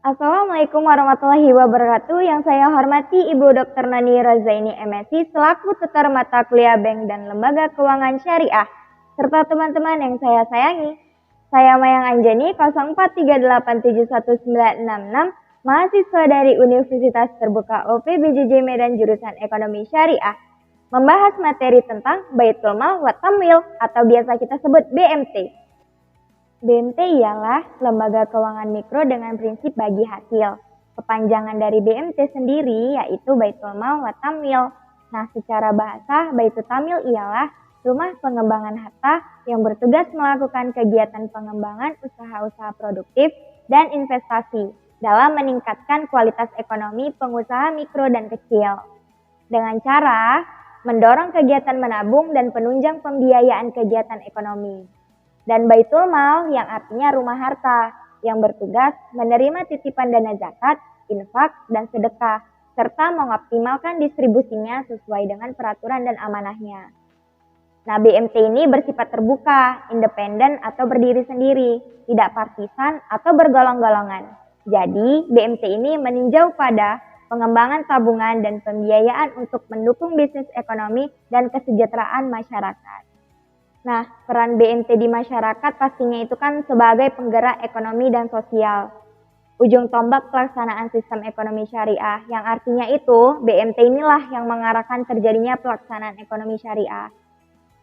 Assalamualaikum warahmatullahi wabarakatuh. Yang saya hormati Ibu Dr. Nani Rozaini MSI selaku tutor mata kuliah Bank dan Lembaga Keuangan Syariah, serta teman-teman yang saya sayangi. Saya Mayang Anjani 0438719666, mahasiswa dari Universitas Terbuka UPBJJ Medan jurusan Ekonomi Syariah, membahas materi tentang Baitul Mal wa Tamwil atau biasa kita sebut BMT. BMT ialah lembaga keuangan mikro dengan prinsip bagi hasil. Kepanjangan dari BMT sendiri yaitu Baitul Mal wa Tamwil. Nah, secara bahasa, Baitul Tamwil ialah rumah pengembangan harta yang bertugas melakukan kegiatan pengembangan usaha-usaha produktif dan investasi dalam meningkatkan kualitas ekonomi pengusaha mikro dan kecil. Dengan cara mendorong kegiatan menabung dan penunjang pembiayaan kegiatan ekonomi. Dan Baitul Mal yang artinya rumah harta yang bertugas menerima titipan dana zakat, infak, dan sedekah, serta mengoptimalkan distribusinya sesuai dengan peraturan dan amanahnya. Nah, BMT ini bersifat terbuka, independen atau berdiri sendiri, tidak partisan atau bergolong-golongan. Jadi, BMT ini meninjau pada pengembangan tabungan dan pembiayaan untuk mendukung bisnis ekonomi dan kesejahteraan masyarakat. Nah, peran BMT di masyarakat pastinya itu kan sebagai penggerak ekonomi dan sosial. Ujung tombak pelaksanaan sistem ekonomi syariah, yang artinya itu BMT inilah yang mengarahkan terjadinya pelaksanaan ekonomi syariah.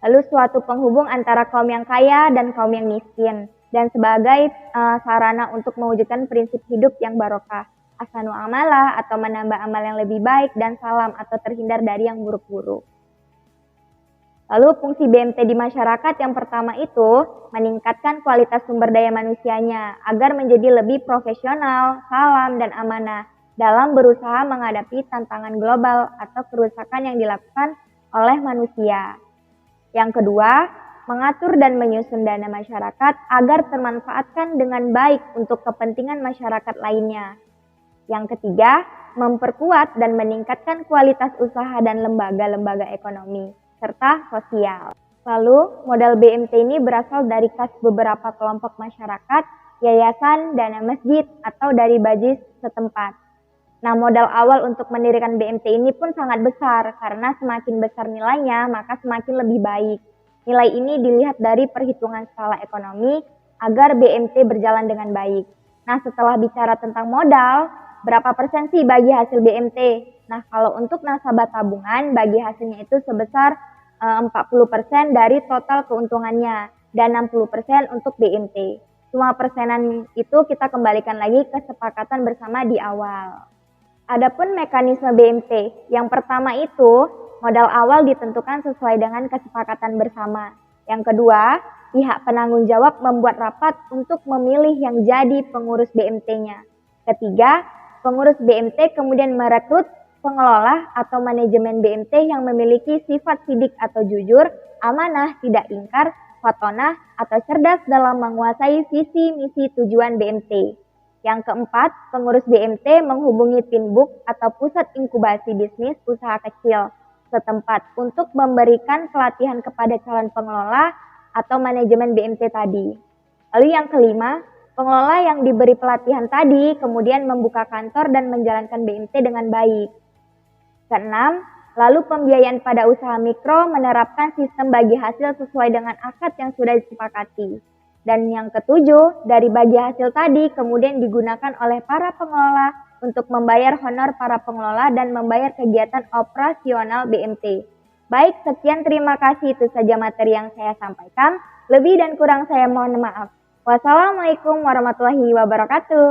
Lalu suatu penghubung antara kaum yang kaya dan kaum yang miskin, dan sebagai sarana untuk mewujudkan prinsip hidup yang barokah, ahsanu amalah atau menambah amal yang lebih baik, dan salam atau terhindar dari yang buruk-buruk. Lalu fungsi BMT di masyarakat yang pertama itu meningkatkan kualitas sumber daya manusianya agar menjadi lebih profesional, salam, dan amanah dalam berusaha menghadapi tantangan global atau kerusakan yang dilakukan oleh manusia. Yang kedua, mengatur dan menyusun dana masyarakat agar termanfaatkan dengan baik untuk kepentingan masyarakat lainnya. Yang ketiga, memperkuat dan meningkatkan kualitas usaha dan lembaga-lembaga ekonomi serta sosial. Lalu, modal BMT ini berasal dari kas beberapa kelompok masyarakat, yayasan, dana masjid, atau dari bajis setempat. Nah, modal awal untuk mendirikan BMT ini pun sangat besar, karena semakin besar nilainya, maka semakin lebih baik. Nilai ini dilihat dari perhitungan skala ekonomi agar BMT berjalan dengan baik. Nah, setelah bicara tentang modal, berapa persen sih bagi hasil BMT? Nah, kalau untuk nasabah tabungan, bagi hasilnya itu sebesar 40% dari total keuntungannya dan 60% untuk BMT. Semua persenan itu kita kembalikan lagi ke kesepakatan bersama di awal. Adapun mekanisme BMT, yang pertama itu modal awal ditentukan sesuai dengan kesepakatan bersama. Yang kedua, pihak penanggung jawab membuat rapat untuk memilih yang jadi pengurus BMT-nya. Ketiga, pengurus BMT kemudian merekrut pengelola atau manajemen BMT yang memiliki sifat sidik atau jujur, amanah, tidak ingkar, fatonah, atau cerdas dalam menguasai visi misi tujuan BMT. Yang keempat, pengurus BMT menghubungi Pinbook atau pusat inkubasi bisnis usaha kecil setempat untuk memberikan pelatihan kepada calon pengelola atau manajemen BMT tadi. Lalu yang kelima, pengelola yang diberi pelatihan tadi kemudian membuka kantor dan menjalankan BMT dengan baik. Keenam, lalu pembiayaan pada usaha mikro menerapkan sistem bagi hasil sesuai dengan akad yang sudah disepakati. Dan yang ketujuh, dari bagi hasil tadi kemudian digunakan oleh para pengelola untuk membayar honor para pengelola dan membayar kegiatan operasional BMT. Baik, sekian terima kasih, itu saja materi yang saya sampaikan. Lebih dan kurang saya mohon maaf. Wassalamualaikum warahmatullahi wabarakatuh.